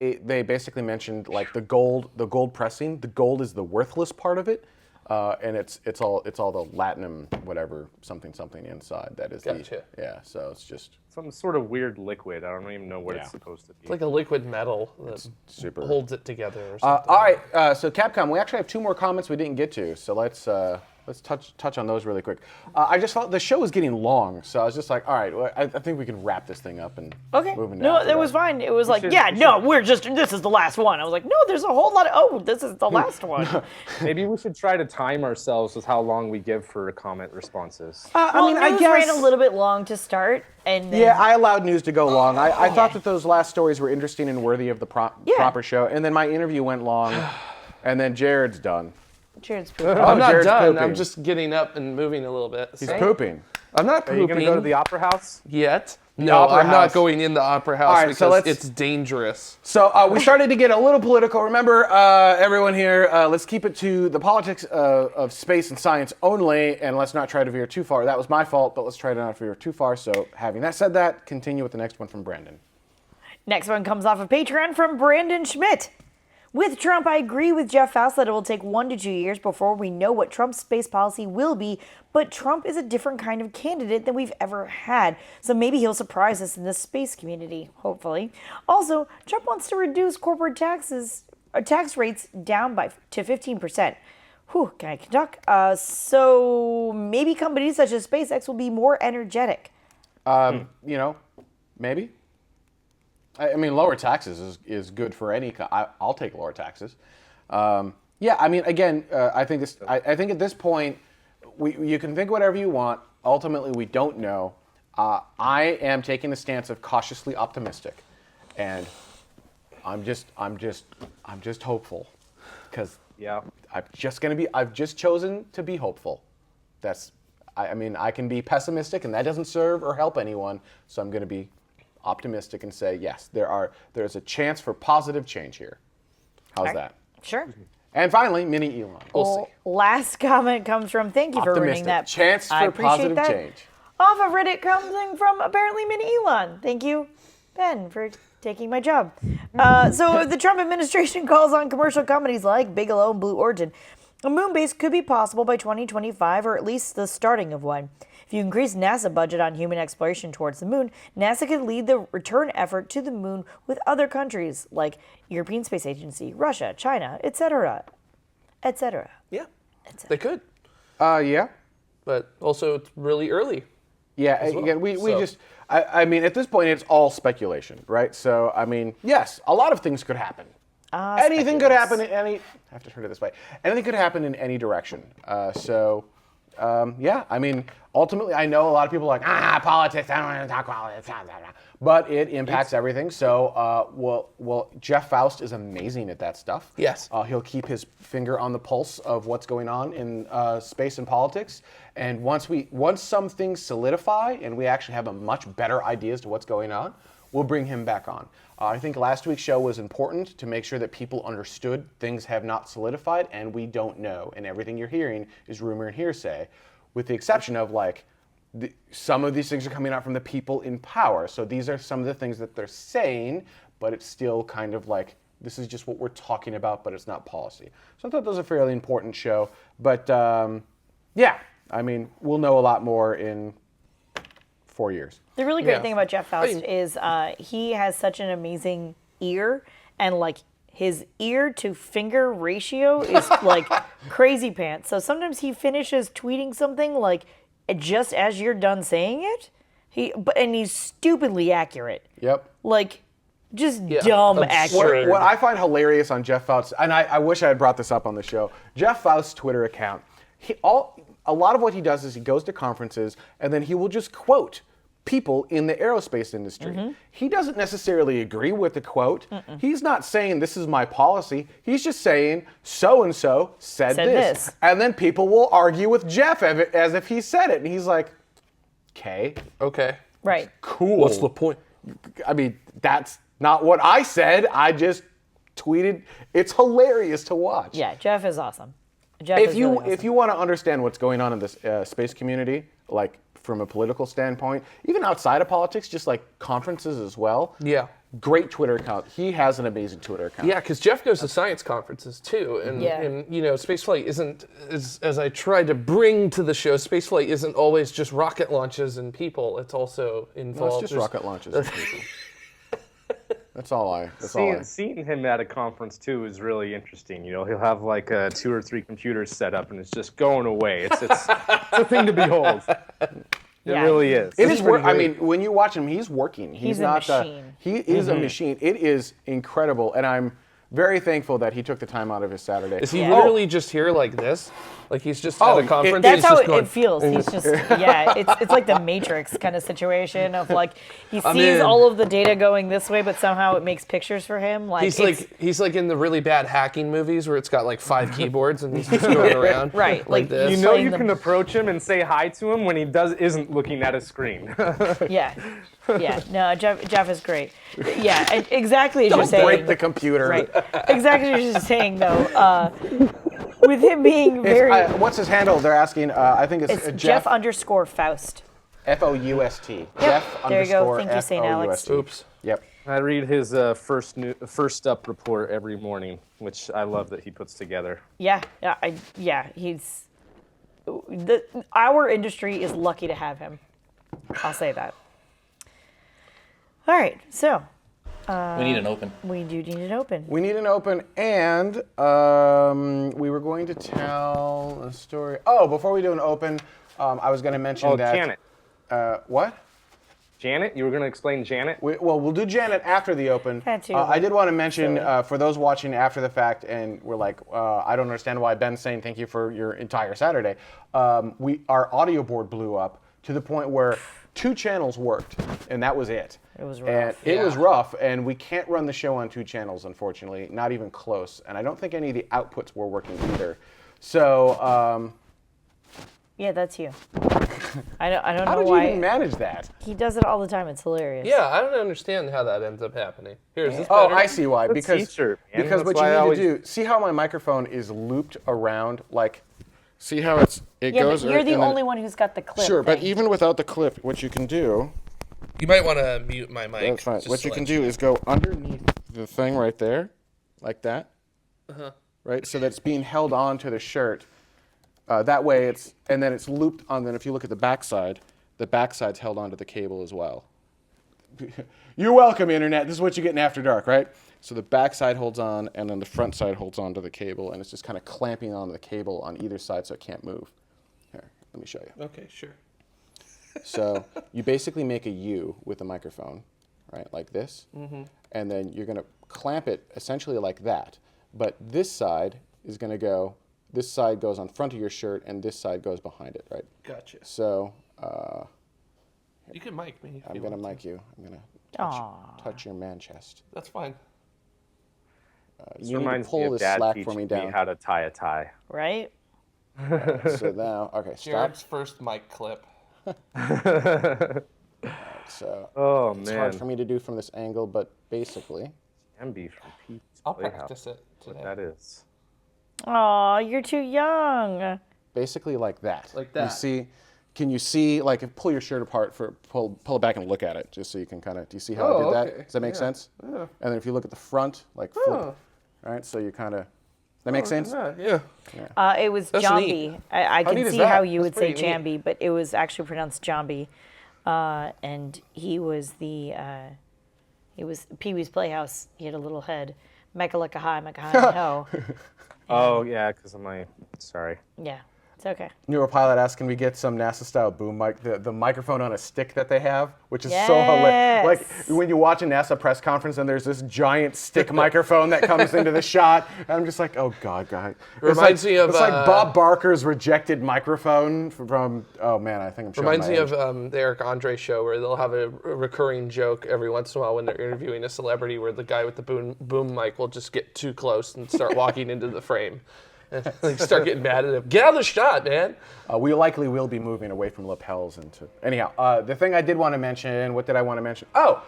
they basically mentioned like the gold pressing. The gold is the worthless part of it, and it's all the latinum whatever something inside. That is Gotcha. So it's just Some sort of weird liquid. I don't even know what it's supposed to be. It's like a liquid metal that super. holds it together or something. All right, so Capcom, we actually have 2 more comments we didn't get to, so let's touch on those really quick. I just felt the show was getting long, so I was just like, all right, well, I think we can wrap this thing up and move into No, after it was that. fine. It was like, this is the last one. I was like, no, there's a whole lot of, this is the last one. Maybe we should try to time ourselves with how long we give for comment responses. News ran a little bit long to start, and then, Yeah, I allowed news to go long. I thought that those last stories were interesting and worthy of the proper show, and then my interview went long, and then Jared's done. Jared's pooping. I'm not Jared's done. pooping. I'm just getting up and moving a little bit. He's pooping. I'm not Are you pooping going to go to the Opera House? yet. No, Opera I'm House. not going in the Opera House right, so because let's- it's dangerous. So we started to get a little political. Remember, everyone here, let's keep it to the politics of space and science only, and let's not try to veer too far. That was my fault, but let's try to not veer too far. So having that said that, continue with the next one from Brandon. Next one comes off of Patreon from Brandon Schmidt. With Trump, I agree with Jeff Faust that it will take 1 to 2 years before we know what Trump's space policy will be, but Trump is a different kind of candidate than we've ever had, so maybe he'll surprise us in the space community, hopefully. Also, Trump wants to reduce corporate tax rates down to 15%. Whew, can I talk? So maybe companies such as SpaceX will be more energetic. Maybe. I mean, lower taxes is good for any. I'll take lower taxes. Again, I think at this point, you can think whatever you want. Ultimately, we don't know. I am taking the stance of cautiously optimistic, and I'm just hopeful, because I've just chosen to be hopeful. I can be pessimistic, and that doesn't serve or help anyone. So I'm going to be optimistic and say, yes, there's a chance for positive change here. How's that? Sure. And finally, Mini Elon. Well, last comment comes from, thank you for ruining that. Chance for I appreciate positive that. change. Off of Reddit coming from apparently Mini Elon. Thank you, Ben, for taking my job. So if the Trump administration calls on commercial companies like Bigelow and Blue Origin, a moon base could be possible by 2025, or at least the starting of one. If you increase NASA budget on human exploration towards the moon, NASA could lead the return effort to the moon with other countries like European Space Agency, Russia, China, etc., etc. Yeah, they could. Yeah. But also, it's really early. Yeah, well. again, we just, I mean, at this point, it's all speculation, right? So, I mean, yes, a lot of things could happen. Anything could happen in any, I have to turn it this way. Anything could happen in any direction. Yeah, I mean, ultimately, I know a lot of people are like, politics, I don't want to talk politics, but it impacts everything. So, well, Jeff Faust is amazing at that stuff. Yes. He'll keep his finger on the pulse of what's going on in space and politics. And once some things solidify and we actually have a much better idea as to what's going on, we'll bring him back on. I think last week's show was important to make sure that people understood things have not solidified and we don't know. And everything you're hearing is rumor and hearsay, with the exception of some of these things are coming out from the people in power. So these are some of the things that they're saying, but it's still kind of like, this is just what we're talking about, but it's not policy. So I thought that was a fairly important show. But yeah, I mean, we'll know a lot more in 4 years. The really great thing about Jeff Faust is he has such an amazing ear, and his ear to finger ratio is crazy pants. So sometimes he finishes tweeting something just as you're done saying it. And he's stupidly accurate. Yep. Just dumb accurate. What I find hilarious on Jeff Faust, and I wish I had brought this up on the show, Jeff Faust's Twitter account, a lot of what he does is he goes to conferences and then he will just quote people in the aerospace industry. Mm-hmm. He doesn't necessarily agree with the quote. Mm-mm. He's not saying this is my policy. He's just saying so-and-so said this. And then people will argue with Jeff as if he said it. And he's like, okay. Right. Cool. What's the point? I mean, that's not what I said. I just tweeted. It's hilarious to watch. Yeah, Jeff is awesome. If you want to understand what's going on in this space community, from a political standpoint, even outside of politics, just conferences as well. Yeah. great Twitter account. He has an amazing Twitter account. Yeah, because Jeff goes to science conferences too, and, Yeah. and spaceflight isn't, as I tried to bring to the show, spaceflight isn't always just rocket launches and people. It's also No, involved. it's just rocket launches. and people. That's all I. Seeing him at a conference too is really interesting. You know, he'll have like 2 or 3 computers set up, and it's just going away. It's a thing to behold. It Yeah. really is. It It's is pretty work. I great. mean, when you watch him, he's working. He's a not. machine. He is a machine. It is incredible, and I'm very thankful that he took the time out of his Saturday. Is he Yeah. literally just here like this? Like he's just Oh, at a conference? That's and he's how just going, it feels. He's just, yeah, it's like the Matrix kind of situation of like he sees in. all of the data going this way, but somehow it makes pictures for him. Like He's like in the really bad hacking movies where it's got like 5 keyboards and he's just going around. Right, like this. You know playing you the- can approach him and say hi to him when he isn't looking at a screen. yeah, yeah. No, Jeff is great. Yeah, exactly as you're Don't saying. break the computer. Right, exactly as you're saying though. With him being very, What's his handle? They're asking. I think it's, it's Jeff _ Faust. Foust. Jeff There you go. __ Thank you, St. Alex. FOUST. Oops. Yep. I read his first up report every morning, which I love that he puts together. Yeah, he's. Our industry is lucky to have him. I'll say that. All right, so We need an open. we do need an open. We need an open, and we were going to tell a story. Oh, before we do an open, I was going to mention that. Janet. What? Janet? You were going to explain Janet? We'll do Janet after the open. That too, I did want to mention silly. for those watching after the fact, and we're like, I don't understand why Ben's saying thank you for your entire Saturday. Our audio board blew up to the point where 2 channels worked, and that was it. It was And rough. it was rough, and we can't run the show on 2 channels, unfortunately, not even close. And I don't think any of the outputs were working either. So, Yeah, that's you. I don't how know did you why even manage that? he does it all the time. It's hilarious. Yeah, I don't understand how that ends up happening. Here, is this Oh, better? I see why. That's Because teacher, man. because That's what why I you always- need to do. See how my microphone is looped around, like. See how it Yeah, goes. but you're the and then- only one who's got the clip. Sure, but thing. even without the clip, what you can do. You might want to mute my mic. That's fine. just What to you can let do is go underneath the thing right there, like that. Right, so that's being held on to the shirt. That way it's, and then it's looped on. Then if you look at the backside's held onto the cable as well. You're welcome, Internet. This is what you get in After Dark, right? So the backside holds on, and then the front side holds onto the cable, and it's just kind of clamping onto the cable on either side so it can't move. Here, let me show you. Okay, sure. So you basically make a U with the microphone, right, like this, and then you're going to clamp it essentially like that. But this side is going to go. This side goes on front of your shirt, and this side goes behind it, right? Gotcha. So You can mic me. If I'm you going to want mic you. I'm going to touch your man chest. That's fine. This You need to reminds me pull of this Dad slack teaching for me down. how to tie a tie. right? So now, okay, stop. Jared's first mic clip. So Oh, it's hard man. for me to do from this angle, but basically, MB from Pete's I'll Playhouse. practice it today. That is. Aw, you're too young. basically like that. Like You that. see, can you see, like, pull your shirt apart pull it back and look at it, just so you can kind of, do you see how I Oh, did that? okay. Does that make sense? Yeah. And then if you look at the front, like, flip. Oh. All right, so you kind of, that makes sense? Yeah. It was That's Jambi. neat. I neat can is see that? how you That's would say pretty neat. Jambi, but it was actually pronounced Jambi. And he was he was Pee-wee's Playhouse. He had a little head. Mecca like a high, ho. Oh, yeah, because of my. Sorry. Yeah, it's okay. Neuropilot asked, can we get some NASA-style boom mic, the microphone on a stick that they have, which is so hilarious. Like, Yes. when you watch a NASA press conference and there's this giant stick microphone that comes into the shot, and I'm just like, oh, God, guy. Reminds me of, It's like Bob Barker's rejected microphone from, oh, man, I think I'm showing Reminds my me age. of the Eric Andre show where they'll have a recurring joke every once in a while when they're interviewing a celebrity where the guy with the boom mic will just get too close and start walking into the frame. And like start getting mad at him. Get out of the shot, man. We likely will be moving away from lapels into. Anyhow, the thing I did want to mention. What did I want to mention? Oh,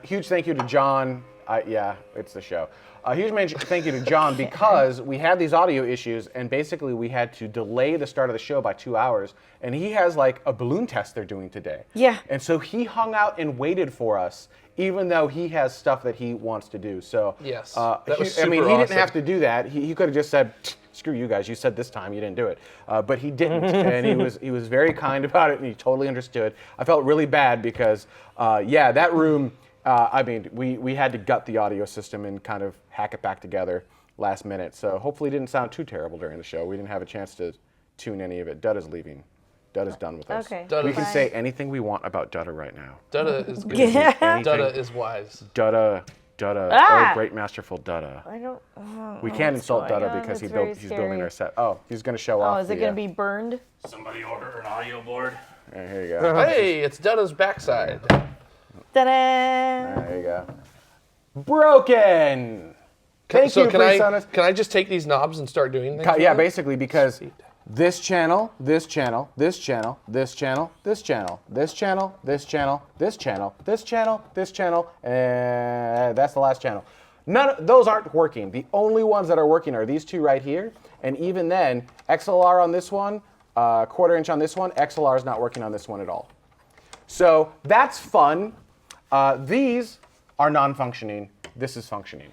huge thank you to John Yeah, it's the show. Huge thank you to John because we had these audio issues and basically we had to delay the start of the show by 2 hours. And he has like a balloon test they're doing today. Yeah. And so he hung out and waited for us, even though he has stuff that he wants to do. So Yes, that was he super didn't awesome. have to do that. He could have just said, "Screw you guys! You said this time, you didn't do it." But he didn't, and he was very kind about it, and he totally understood. I felt really bad because that room. We had to gut the audio system and kind of hack it back together last minute. So hopefully it didn't sound too terrible during the show. We didn't have a chance to tune any of it. Dutta's leaving. Dutta's done with us. Okay. We can Bye. say anything we want about Dutta right now. Dutta is good. Yeah. Dutta is wise. Dutta, Ah! oh, great masterful Dutta. I don't. We can't insult going Dutta on? because That's very he's building scary. our set. Oh, he's going to show off. Oh, is it going to be burned? Somebody order an audio board. Here you go. Hey, it's Dutta's backside. Ta-da! There you go. Broken. Thank so you, can PreSonus. I just take these knobs and start doing things? with Yeah, them? basically because this channel, this channel, this channel, this channel, this channel, this channel, this channel, this channel, this channel, this channel, and that's the last channel. Those aren't working. The only ones that are working are these two right here, and even then, XLR on this one, quarter inch on this one, XLR is not working on this one at all. So that's fun. These are non-functioning. This is functioning.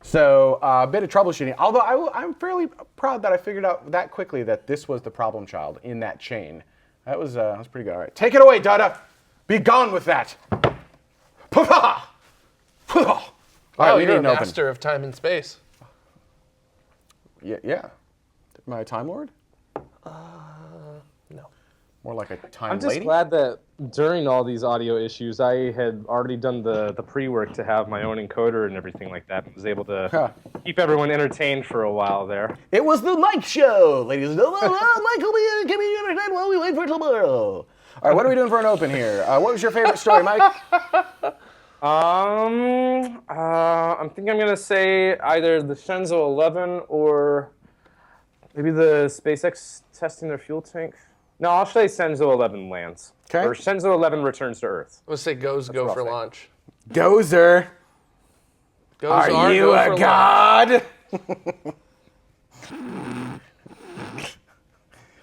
So a bit of troubleshooting. Although I'm fairly proud that I figured out that quickly that this was the problem child in that chain. That was pretty good. All right, take it away, Dutta. Be gone with that. Poof-ah! Poof-ah! All right, Oh, we you're need a an open. master of time and space. Yeah. Am I a time lord? No. More like a time I'm just lady. glad that during all these audio issues, I had already done the pre-work to have my own encoder and everything like that. I was able to keep everyone entertained for a while there. It was the Mike Show, ladies and gentlemen. Mike will be keeping you entertained while we wait for tomorrow. All right, what are we doing for an open here? What was your favorite story, Mike? I think I'm gonna say either the Shenzhou 11 or maybe the SpaceX testing their fuel tank. No, I'll say Shenzhou 11 lands. Okay. Or Shenzhou 11 returns to Earth. Let's say goes go what for I'll say. launch. Gozer, Goes are you go a for god?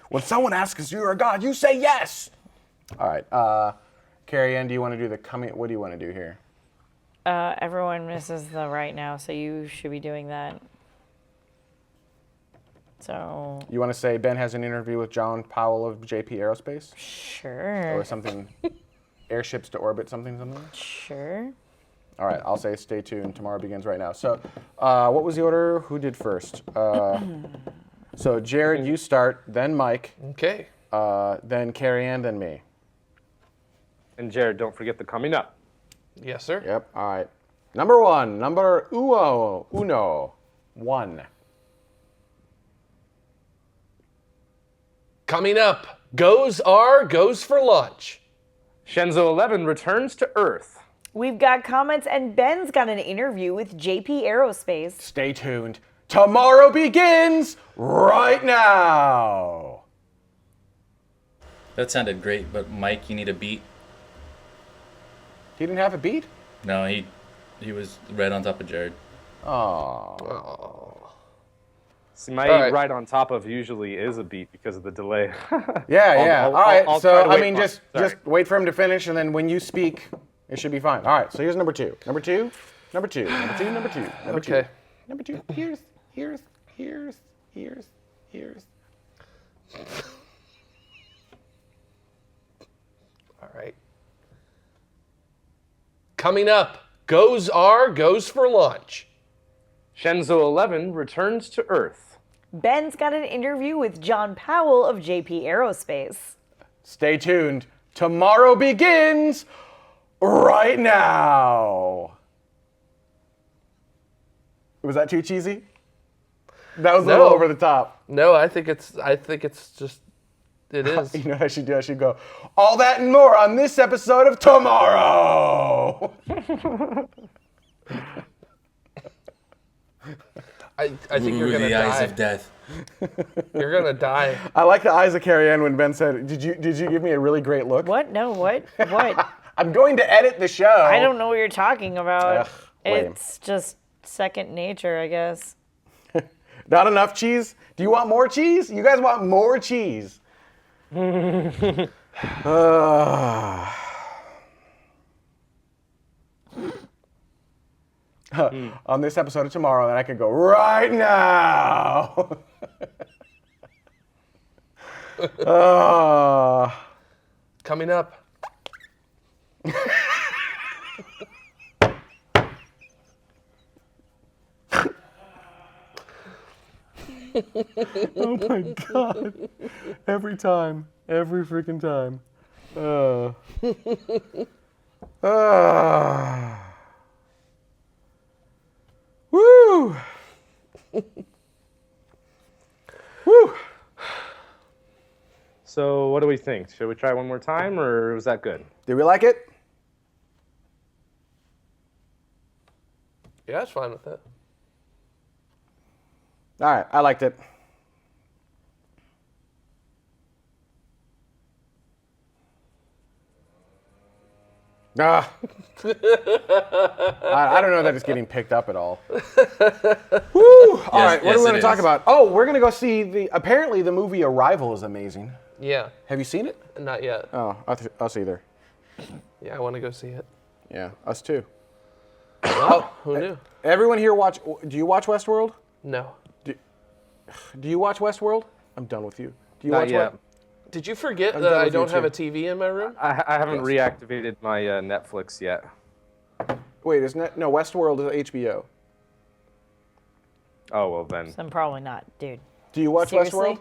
When someone asks if you're a god, you say yes. All right, Carrie Ann, do you want to do the coming? What do you want to do here? Everyone misses the right now, so you should be doing that. So, You want to say Ben has an interview with John Powell of JP Aerospace sure. or something? Airships to orbit, something. Sure. All right, I'll say stay tuned. Tomorrow begins right now. So, what was the order? Who did first? So, Jared, you start, then Mike, Okay. then Carrie Ann, then me. And Jared, don't forget the coming up. Yes, sir. Yep, all right. Number one. Coming up, goes for launch. Shenzhou 11 returns to Earth. We've got comments, and Ben's got an interview with JP Aerospace. Stay tuned. Tomorrow begins right now. That sounded great, but Mike, you need a beat. He didn't have a beat? No, he was right on top of Jared. Oh. See, my All right. right on top of usually is a beat because of the delay. Yeah. I'll- All right. I'll So try to wait I mean, for it. just Sorry. wait for him to finish, and then when you speak, it should be fine. All right. So here's number two. Number two. Number two. Number two. Number two. Number two. Okay. Number two. Here's. All right. Coming up, goes for launch. Shenzhou 11 returns to Earth. Ben's got an interview with John Powell of JP Aerospace. Stay tuned. Tomorrow begins right now. Was that too cheesy? That was a little No. over the top. No, I think it's just it is. You know what I should do? I should go, all that and more on this episode of Tomorrow. I think you're Ooh, gonna the eyes die. of death. You're gonna die. I like the eyes of Carrie Ann when Ben said, did you give me a really great look? What? No, what? What? I'm going to edit the show. I don't know what you're talking about. Lame. It's just second nature, I guess. Not enough cheese? Do you want more cheese? You guys want more cheese? On this episode of tomorrow, then I could go right now. Coming up. Oh my God. Every time. Every freaking time. Woo! Woo! So what do we think? Should we try one more time, or was that good? Did we like it? Yeah, I was fine with it. All right, I liked it. Ah. I don't know that it's getting picked up at all. Woo! All right, what are we going to talk about? Oh, we're going to go see apparently the movie Arrival is amazing. Yeah, Have you seen it? not yet. Oh, us either. Yeah, I want to go see it. Yeah, us too. Oh, who knew? Everyone here do you watch Westworld? No. Do you watch Westworld? I'm done with you. Do you Not watch yet. Did you forget I'm that done I with you don't have too. a TV in my room? I haven't Yes. reactivated my Netflix yet. Wait, isn't it? No, Westworld is HBO. Oh, well then. Then probably not, dude. Do you watch Seriously? Westworld?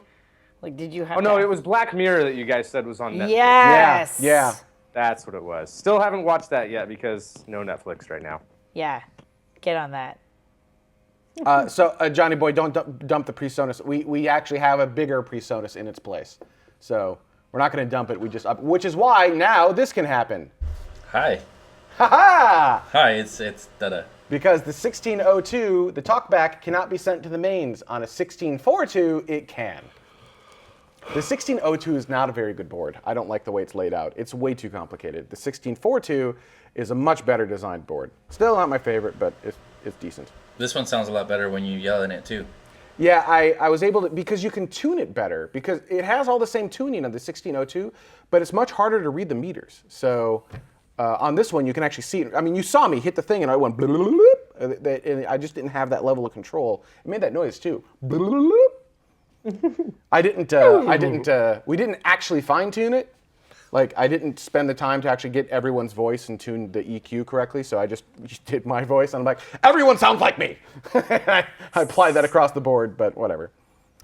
Like, did you have Oh, no, to- it was Black Mirror that you guys said was on Netflix. Yes. Yeah. That's what it was. Still haven't watched that yet because no Netflix right now. Yeah. Get on that. So, Johnny Boy, don't dump the PreSonus. We actually have a bigger PreSonus in its place. So, we're not going to dump it. We just which is why now this can happen. Hi. Ha-ha! Hi, it's Dada. Because the 1602, the talkback cannot be sent to the mains. On a 1642, it can. The 1602 is not a very good board. I don't like the way it's laid out. It's way too complicated. The 1642 is a much better designed board. Still not my favorite, but it's decent. This one sounds a lot better when you yell in it too. Yeah, I was able to, because you can tune it better, because it has all the same tuning on the 1602, but it's much harder to read the meters. So on this one, you can actually see it. I mean, you saw me hit the thing and I went bloop, bloop, bloop, and I just didn't have that level of control. It made that noise too. Bloop, bloop, bloop. We didn't actually fine tune it. Like, I didn't spend the time to actually get everyone's voice and tune the EQ correctly, so I just did my voice, and I'm like, everyone sounds like me! I applied that across the board, but whatever.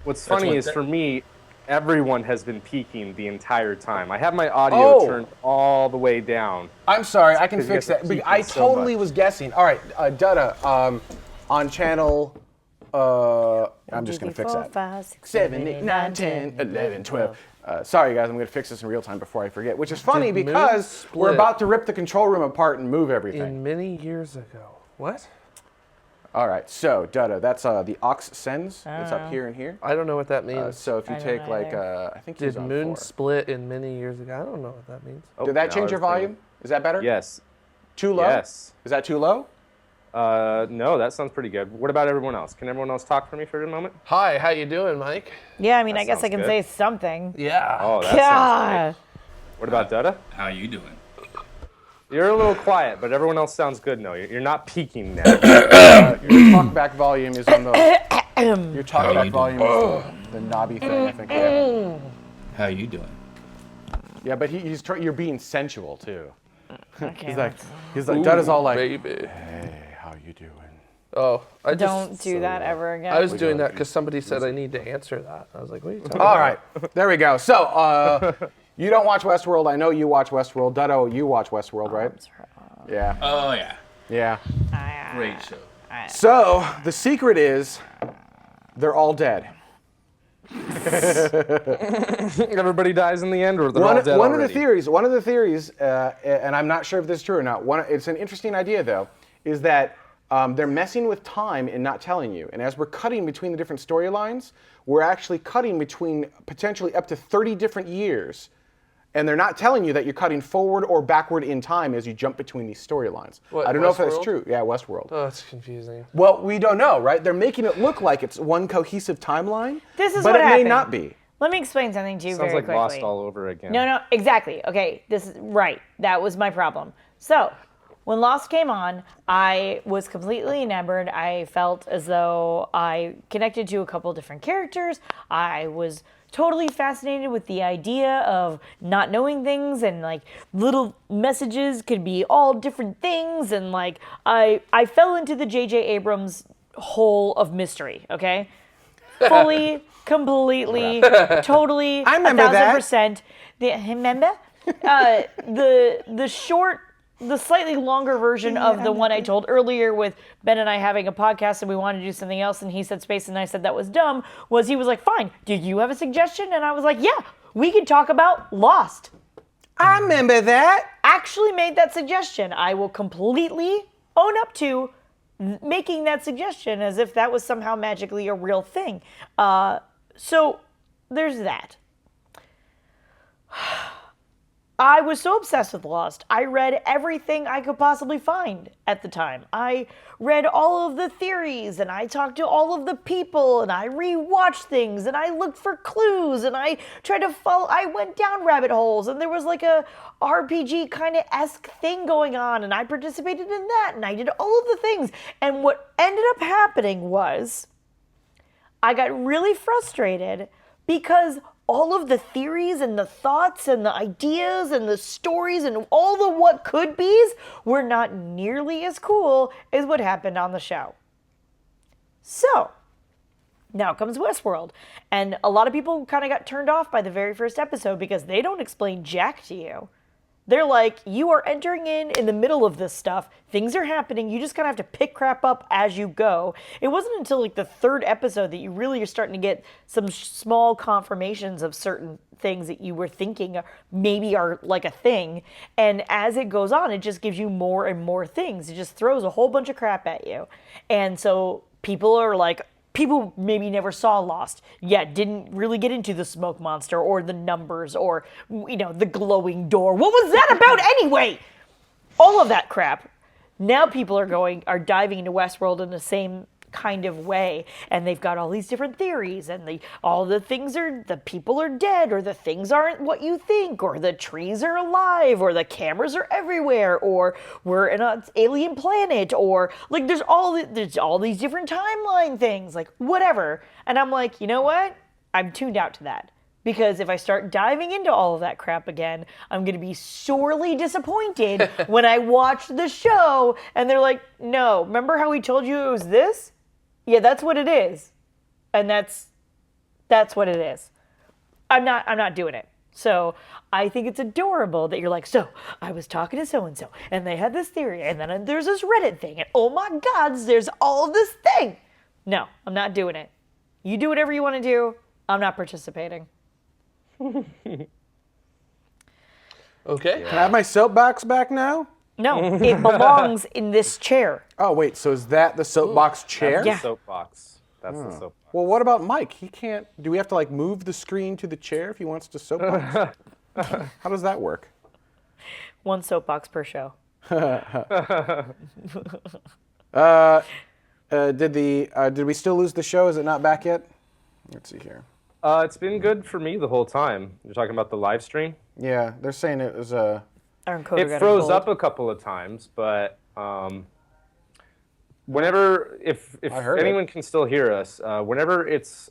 What's funny what is that- for me, everyone has been peaking the entire time. I have my audio turned all the way down. I'm sorry, I can Because you fix guys are that. peaking I so totally much. was guessing. All right, Dutta, on channel, I'm just going to fix that. 5, 6, 7, 8, 9, 10, 11, 12. Sorry, guys, I'm going to fix this in real time before I forget, which is funny Did because moons we're split? about to rip the control room apart and move everything. In many years ago. What? All right, so, Dutta, that's the aux sends. It's up here and here. I don't know what that means. So if you I don't take, know like, either. I think Did he's on moon 4. split in many years ago? I don't know what that means. Oh, Did that now change your it's bringing- volume? Is that better? Yes. Too low? Yes. Is that too low? No, that sounds pretty good. What about everyone else? Can everyone else talk for me for a moment? Hi, how you doing, Mike? Yeah, I mean, That I guess I sounds can good. say something. Yeah. Oh, that sounds God. great. What about Dutta? How you doing? You're a little quiet, but everyone else sounds good. No, you're not peaking now. Your talkback volume is on the. Your you talkback doing? volume is the knobby thing, I think. Yeah, How you doing? yeah, but you're being sensual too. Okay, He's like, Dutta's all like, Baby. hey, how you doing? Oh, I just. don't do that ever again. I was doing that because somebody said I need to answer that. I was like, what are you talking All about? right, there we go. So, you don't watch Westworld. I know you watch Westworld. Dutta, you watch Westworld, right? Yeah, Oh yeah, yeah. great show. So, the secret is they're all dead. Everybody dies in the end, or they're all dead One of already? the theories, and I'm not sure if this is true or not. It's an interesting idea though, is that they're messing with time and not telling you. And as we're cutting between the different storylines, we're actually cutting between potentially up to 30 different years. and they're not telling you that you're cutting forward or backward in time as you jump between these storylines. What, I don't know if that's Westworld? true. Yeah, Westworld. Oh, it's confusing. Well, we don't know, right? They're making it look like it's one cohesive timeline, This is but what it happened. may not be. Let me explain something to you Sounds very like quickly. Lost all over again. No, exactly. Okay, this is right. That was my problem. So, when Lost came on, I was completely enamored. I felt as though I connected to a couple different characters. I was totally fascinated with the idea of not knowing things, and like little messages could be all different things, and like I fell into the J.J. Abrams hole of mystery, okay? Fully, completely, totally, I remember that. 1,000%. Remember? The slightly longer version of the one I told earlier with Ben and I having a podcast and we wanted to do something else and he said space and I said that was dumb, was he was like, fine, do you have a suggestion? And I was like, yeah, we could talk about Lost. I remember that. Actually made that suggestion. I will completely own up to making that suggestion as if that was somehow magically a real thing. So there's that. I was so obsessed with Lost. I read everything I could possibly find at the time. I read all of the theories, and I talked to all of the people, and I rewatched things, and I looked for clues, and I tried to follow. I went down rabbit holes, and there was like a RPG kind of esque thing going on, and I participated in that, and I did all of the things. And what ended up happening was I got really frustrated because all of the theories and the thoughts and the ideas and the stories and all the what could be's were not nearly as cool as what happened on the show. So, now comes Westworld. And a lot of people kind of got turned off by the very first episode because they don't explain jack to you. They're like, you are entering in the middle of this stuff. Things are happening. You just kind of have to pick crap up as you go. It wasn't until like the third episode that you really are starting to get some small confirmations of certain things that you were thinking maybe are like a thing. And as it goes on, it just gives you more and more things. It just throws a whole bunch of crap at you. And so people are like, people maybe never saw Lost, yet didn't really get into the smoke monster or the numbers or, you know, the glowing door. What was that about anyway? All of that crap. Now people are diving into Westworld in the same kind of way, and they've got all these different theories, and all the things are, the people are dead, or the things aren't what you think, or the trees are alive, or the cameras are everywhere, or we're in an alien planet, or like there's all these different timeline things, like whatever. And I'm like, you know what? I'm tuned out to that. Because if I start diving into all of that crap again, I'm going to be sorely disappointed when I watch the show and they're like, no, remember how we told you it was this? Yeah, that's what it is. And that's what it is. I'm not doing it. So I think it's adorable that you're like, so I was talking to so-and-so and they had this theory and then there's this Reddit thing and oh my God, there's all of this thing. No, I'm not doing it. You do whatever you want to do. I'm not participating. Okay. Can I have my soapbox back now? No, it belongs in this chair. Oh, wait, so is that the soapbox chair? That's Yeah. the soapbox. That's the soapbox. Well, what about Mike? He can't. Do we have to like move the screen to the chair if he wants to soapbox? How does that work? One soapbox per show. Did we still lose the show? Is it not back yet? Let's see here. It's been good for me the whole time. You're talking about the live stream? Yeah, they're saying it was a. Our encoder It got froze gold. up a couple of times, but whenever, if heard anyone can still hear us, whenever it's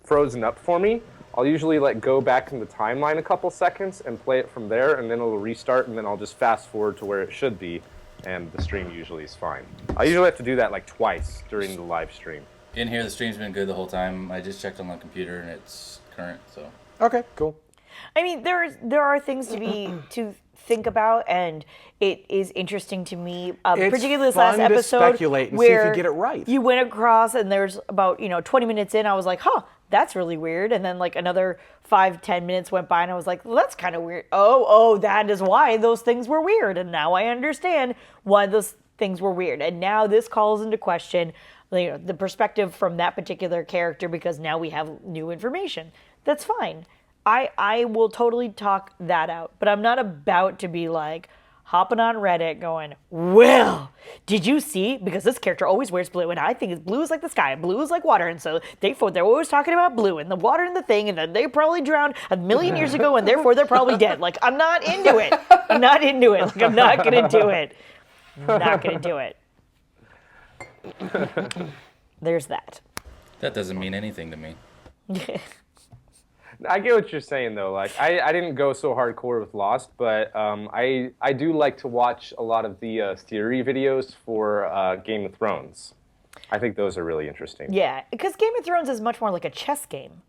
frozen up for me, I'll usually like go back in the timeline a couple seconds and play it from there, and then it'll restart, and then I'll just fast forward to where it should be, and the stream usually is fine. I usually have to do that like twice during the live stream. In here, the stream's been good the whole time. I just checked on the computer and it's current, so. Okay, cool. I mean, there are things to think about, and it is interesting to me, It's particularly this last fun to episode speculate and see if you where get it right. you went across, and there's about 20 minutes in, I was like, huh, that's really weird, and then like another 5-10 minutes went by, and I was like, well, that's kind of weird. Oh, that is why those things were weird, and now I understand why those things were weird, and now this calls into question the perspective from that particular character because now we have new information. That's fine. I will totally talk that out, but I'm not about to be like hopping on Reddit going, well, did you see? Because this character always wears blue, and I think blue is like the sky, and blue is like water, and so they're always talking about blue and the water and the thing, and then they probably drowned a million years ago, and therefore they're probably dead. Like, I'm not into it. I'm not into it. Like, I'm not gonna do it. Not gonna do it. There's that. That doesn't mean anything to me. I get what you're saying though. Like I didn't go so hardcore with Lost, but I do like to watch a lot of the theory videos for Game of Thrones. I think those are really interesting. Yeah, because Game of Thrones is much more like a chess game,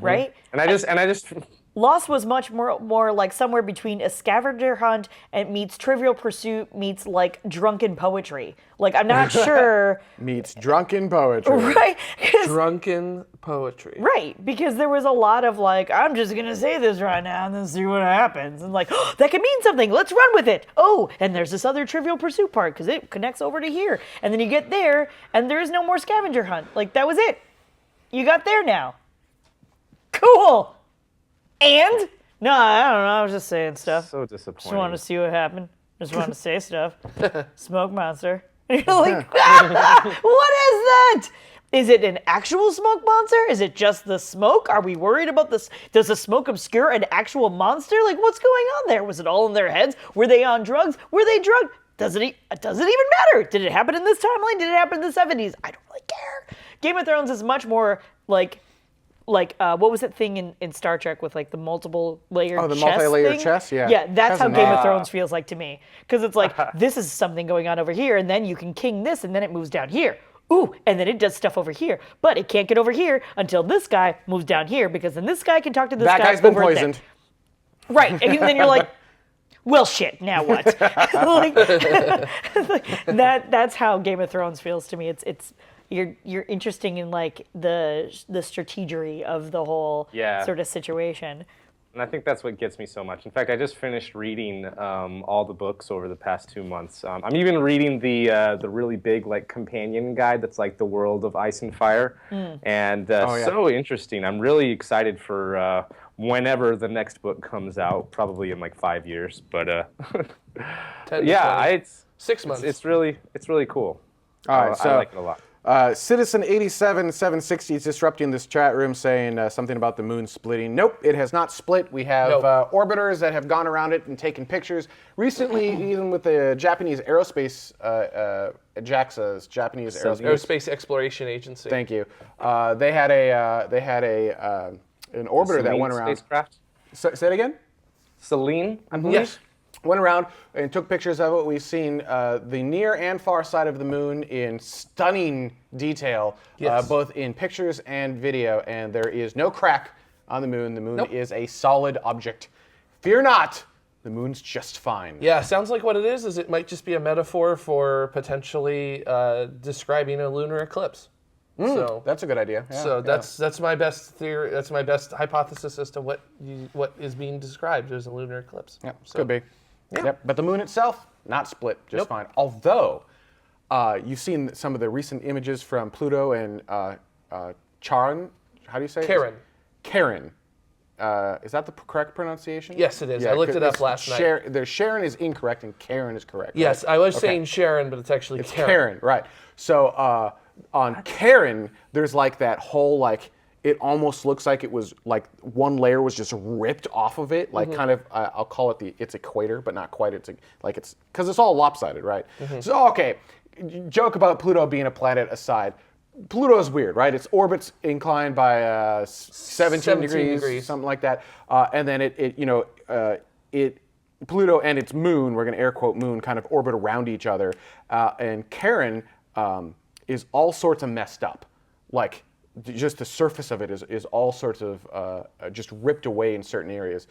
right? And I just Lost was much more like somewhere between a scavenger hunt and meets Trivial Pursuit meets like drunken poetry. Like, I'm not sure. Meets drunken poetry. Right? Drunken poetry. Right, because there was a lot of like, I'm just gonna say this right now and then see what happens, and like, oh, that could mean something. Let's run with it. Oh, and there's this other Trivial Pursuit part because it connects over to here, and then you get there, and there is no more scavenger hunt. Like, that was it. You got there now. Cool. And no, I don't know. I was just saying stuff. so Just disappointing. wanted to see what happened. Just wanted to say stuff. Smoke monster. And you're like, what is that? Is it an actual smoke monster? Is it just the smoke? Are we worried about this? Does the smoke obscure an actual monster? Like, what's going on there? Was it all in their heads? Were they on drugs? Were they drugged? Does it even matter? Did it happen in this timeline? Did it happen in the 70s? I don't really care. Game of Thrones is much more like what was that thing in Star Trek with like the multiple layered chess? Oh, the multi-layered thing? chess? Yeah. Yeah, that's how Hasn't Game it? of Thrones feels like to me. Because it's like, this is something going on over here, and then you can king this, and then it moves down here. Ooh, and then it does stuff over here. But it can't get over here until this guy moves down here, because then this guy can talk to this guy. That guy's been over there. poisoned. Right, and then you're like, well, shit, now what? Like, that's how Game of Thrones feels to me. It's you're interesting in like the strategery of the whole sort of situation. And I think that's what gets me so much. In fact, I just finished reading all the books over the past 2 months. I'm even reading the really big like companion guide that's like the World of Ice and Fire, and so interesting. I'm really excited for whenever the next book comes out, probably in like 5 years. But 10 to yeah, 20. it's 6 months. It's really cool. All right, so I like it a lot. Citizen 87 is disrupting this chat room saying something about the moon splitting. Nope, it has not split. We have orbiters that have gone around it and taken pictures. Recently, even with the Japanese aerospace, JAXA's Japanese Aerospace Exploration Agency. Thank you. They had an orbiter that went around. Spacecraft? Say it again? Selene, I believe. Yes. Went around and took pictures of it. We've seen the near and far side of the moon in stunning detail, Yes. both in pictures and video, and there is no crack on the moon. The moon is a solid object. Fear not, the moon's just fine. Yeah, sounds like what it is it might just be a metaphor for potentially describing a lunar eclipse. So That's a good idea. Yeah, So yeah. that's my best theory. That's my best hypothesis as to what is being described as a lunar eclipse. Yeah, So, could be. Yep. But the moon itself, not split, just fine. Although, you've seen some of the recent images from Pluto and Charon. How do you say it? Charon. Charon. Is that the correct pronunciation? Yes, it is. I looked it up last night. Sharon is incorrect and Karen is correct. Yes, right? I was saying Sharon, but it's actually It's Karen. Karen, right. So on Karen, there's like that whole like, it almost looks like it was like one layer was just ripped off of it, like kind of I'll call it its equator, but not quite. It's because it's all lopsided, right? So okay, joke about Pluto being a planet aside. Pluto's weird, right? Its orbit's inclined by 17 degrees, something like that, and then Pluto and its moon, we're going to air quote moon, kind of orbit around each other, and Karen is all sorts of messed up, like. Just the surface of it is all sorts of just ripped away in certain areas.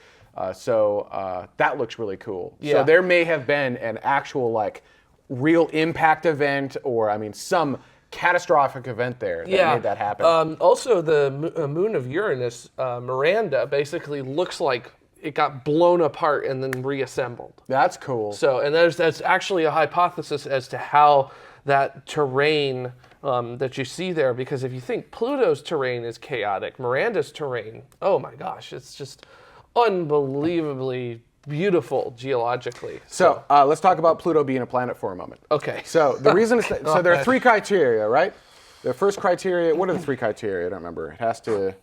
So that looks really cool. Yeah. So there may have been an actual like real impact event or some catastrophic event there that made that happen. Also, the moon of Uranus, Miranda, basically looks like it got blown apart and then reassembled. That's cool. So, and that's actually a hypothesis as to how that terrain that you see there. Because if you think Pluto's terrain is chaotic, Miranda's terrain, oh my gosh, it's just unbelievably beautiful geologically. So let's talk about Pluto being a planet for a moment. Okay. So the reason so there are 3 criteria, right? The first criteria, what are the 3 criteria? I don't remember. It has to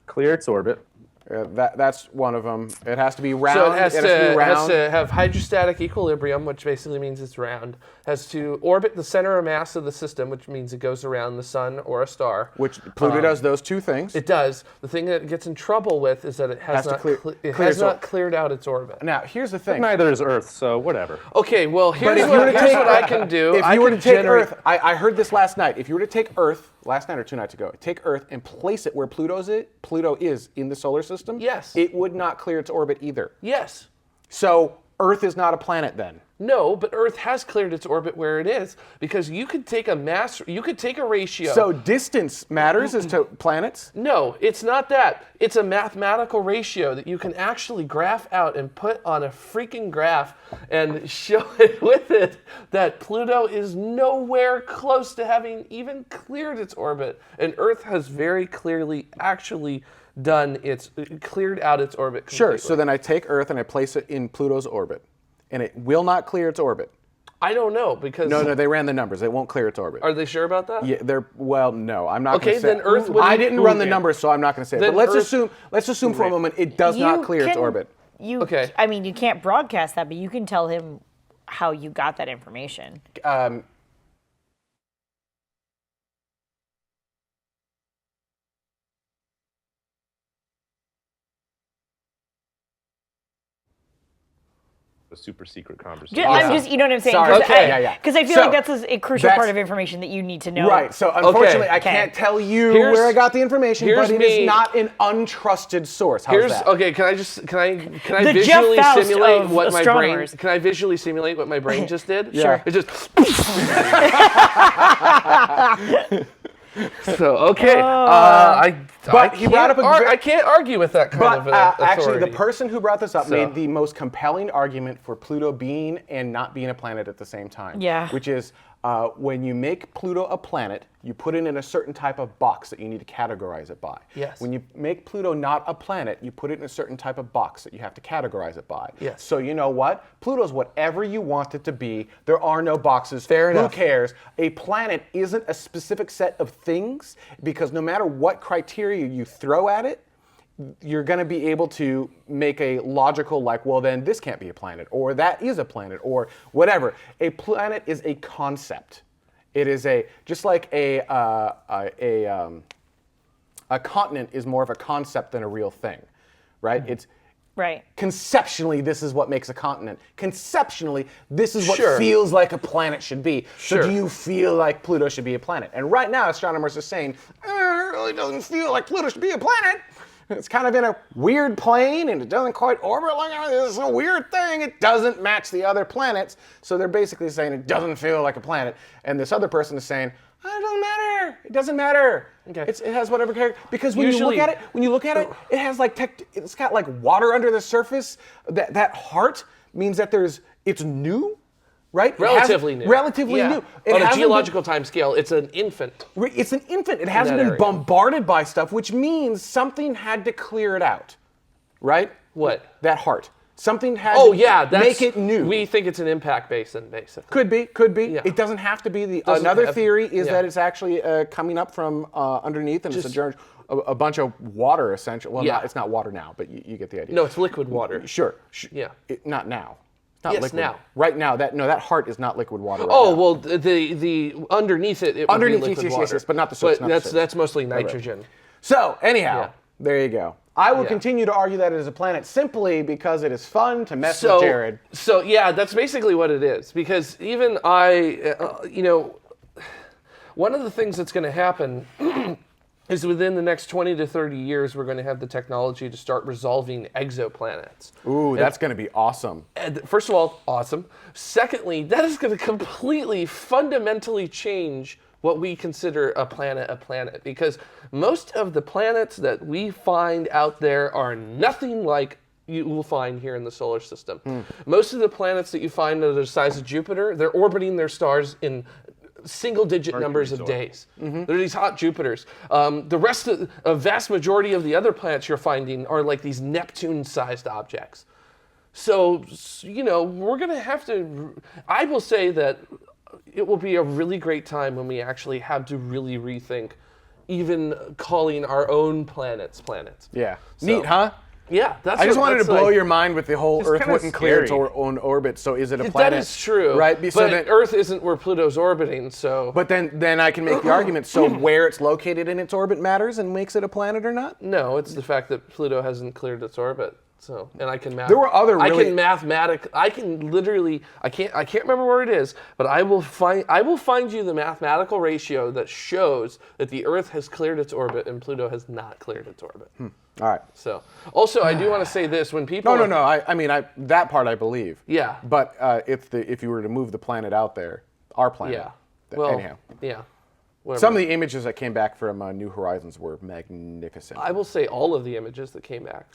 Clear its orbit. that's one of them. It has to be round. So it has, to be round. has to have hydrostatic equilibrium, which basically means it's round. Has to orbit the center of mass of the system, which means it goes around the sun or a star. Which Pluto does those 2 things. It does. The thing that it gets in trouble with is that it has not cleared out its orbit. Now, here's the thing. Neither is Earth, so whatever. Okay, well, here's if you were to take what I can do. If you were to take Earth, I heard this last night. If you were to take Earth, last night or 2 nights ago, take Earth and place it where Pluto is in the solar system, yes, it would not clear its orbit either. Yes. So Earth is not a planet then. No, but Earth has cleared its orbit where it is, because you could take a ratio. So distance matters as to planets? No, it's not that. It's a mathematical ratio that you can actually graph out and put on a freaking graph and show it with it that Pluto is nowhere close to having even cleared its orbit. And Earth has very clearly actually cleared out its orbit completely. Sure, so then I take Earth and I place it in Pluto's orbit. And it will not clear its orbit. I don't know, because... No, they ran the numbers. It won't clear its orbit. Are they sure about that? Yeah, no, I'm not going to say. Okay, then Earth wouldn't... I didn't run the numbers, so I'm not going to say it. But let's assume for a moment it does not clear its orbit. Okay. I mean, you can't broadcast that, but you can tell him how you got that information. A super secret conversation. I'm just, you know what I'm saying? Sorry. Because I feel like that's a crucial part of information that you need to know. Right. So unfortunately, I can't tell you where I got the information, but it is not an untrusted source. How's that? Okay. Can I visually simulate what my brain? Can I visually simulate what my brain just did? Sure. It just. So okay, he brought up I can't argue with that kind of authority. Actually, the person who brought this up made the most compelling argument for Pluto being and not being a planet at the same time. Yeah. Which is when you make Pluto a planet, you put it in a certain type of box that you need to categorize it by. Yes. When you make Pluto not a planet, you put it in a certain type of box that you have to categorize it by. Yes. So you know what? Pluto's whatever you want it to be. There are no boxes. Fair enough. Who cares? A planet isn't a specific set of things, because no matter what criteria you throw at it, you're going to be able to make a logical, like, well, then this can't be a planet, or that is a planet, or whatever. A planet is a concept. It is just like a continent is more of a concept than a real thing, right? Mm-hmm. It's Right. Conceptually, this is what makes a continent. Conceptually, this is what Sure. feels like a planet should be. Sure. So do you feel like Pluto should be a planet? And right now, astronomers are saying, it really doesn't feel like Pluto should be a planet. It's kind of in a weird plane, and it doesn't quite orbit like it's a weird thing. It doesn't match the other planets. So they're basically saying it doesn't feel like a planet. And this other person is saying, oh, it doesn't matter. It doesn't matter. Okay. It has whatever character. Because when you look at it, it has like it's got like water under the surface. That heart means that it's new. Right? Relatively new. Relatively new. On a geological time scale, it's an infant. It's an infant. It hasn't been bombarded by stuff, which means something had to clear it out. Right? What? That heart. Something had to make it new. We think it's an impact basin, basically. Could be. Yeah. It doesn't have to be. Another theory is that it's actually coming up from underneath, and it's a bunch of water, essentially. Well, it's not water now, but you get the idea. No, it's liquid water. Sure. Yeah. Not now. Not yes, liquid. now. Right now, that heart is not liquid water. Well, the underneath it would be liquid water. Yes, but not the surface. But that's mostly nitrogen. Right. So anyhow, there you go. I will continue to argue that it is a planet simply because it is fun to mess with Jared. So yeah, that's basically what it is. Because even one of the things that's going to happen is within the next 20 to 30 years, we're going to have the technology to start resolving exoplanets. Ooh, that's going to be awesome. And first of all, awesome. Secondly, that is going to completely, fundamentally change what we consider a planet, because most of the planets that we find out there are nothing like you will find here in the solar system. Most of the planets that you find that are the size of Jupiter, they're orbiting their stars in single-digit numbers of Mercury's days. They're these hot Jupiters. The rest of a vast majority of the other planets you're finding are like these Neptune-sized objects. So, we're going to have to. I will say that it will be a really great time when we actually have to really rethink even calling our own planets planets. Yeah. So- Neat, huh? Yeah, that's. I just what- wanted to that's blow like- your mind with the whole It's Earth kinda wouldn't clear its scary. own orbit. So is it a planet? That is true, right? But So then, Earth isn't where Pluto's orbiting, so. but then I can make the argument. So where it's located in its orbit matters and makes it a planet or not? No, it's the fact that Pluto hasn't cleared its orbit. So, and I can There were other I really- can literally. I can't remember where it is, but I will find you the mathematical ratio that shows that the Earth has cleared its orbit and Pluto has not cleared its orbit. All right. So, also, I do want to say this: when people No. I mean, that part I believe. Yeah. But if you were to move the planet out there, our planet. yeah, well, Anyhow, yeah, whatever. some of the images that came back from New Horizons were magnificent. I will say all of the images that came back.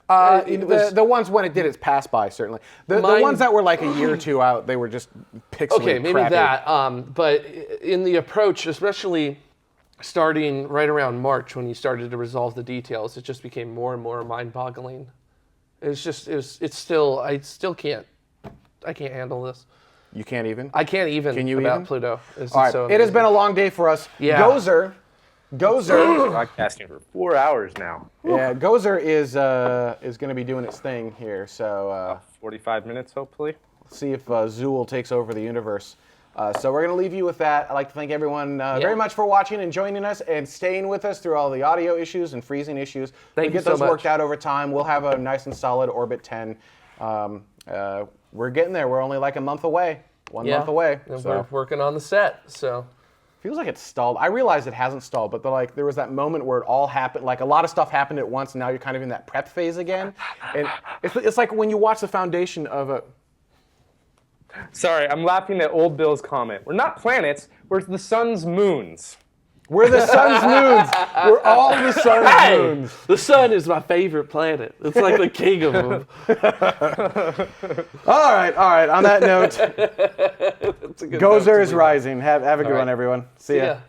It was- the ones when it did its pass by, certainly. The Mine- ones that were like a year or two out, they were just pixelated. Okay, maybe crappy. that. But in the approach, especially starting right around March when you started to resolve the details, it just became more and more mind-boggling. I still can't handle this. You can't even. I can't even Can you about even? Pluto. It's All right. so It has amazing. been a long day for us. Yeah. Gozer. Broadcasting for 4 hours now. Yeah, Gozer is going to be doing its thing here. So 45 minutes, hopefully. see if Zool takes over the universe. So we're going to leave you with that. I'd like to thank everyone very much for watching and joining us and staying with us through all the audio issues and freezing issues. Thank we you get so those worked much. out over time. We'll have a nice and solid Orbit 10. We're getting there. We're only like a month away. One month away. And So. we're working on the set, so. Feels like it's stalled. I realize it hasn't stalled, but there was that moment where it all happened. Like a lot of stuff happened at once, and now you're kind of in that prep phase again. And it's like when you watch the foundation of a. Sorry, I'm laughing at Old Bill's comment. We're not planets, we're the sun's moons. We're the sun's moons. We're all the sun's moons. The sun is my favorite planet. It's like the king of them. All right. On that note, Gozer is rising. Have a good one, everyone. See ya. Yeah.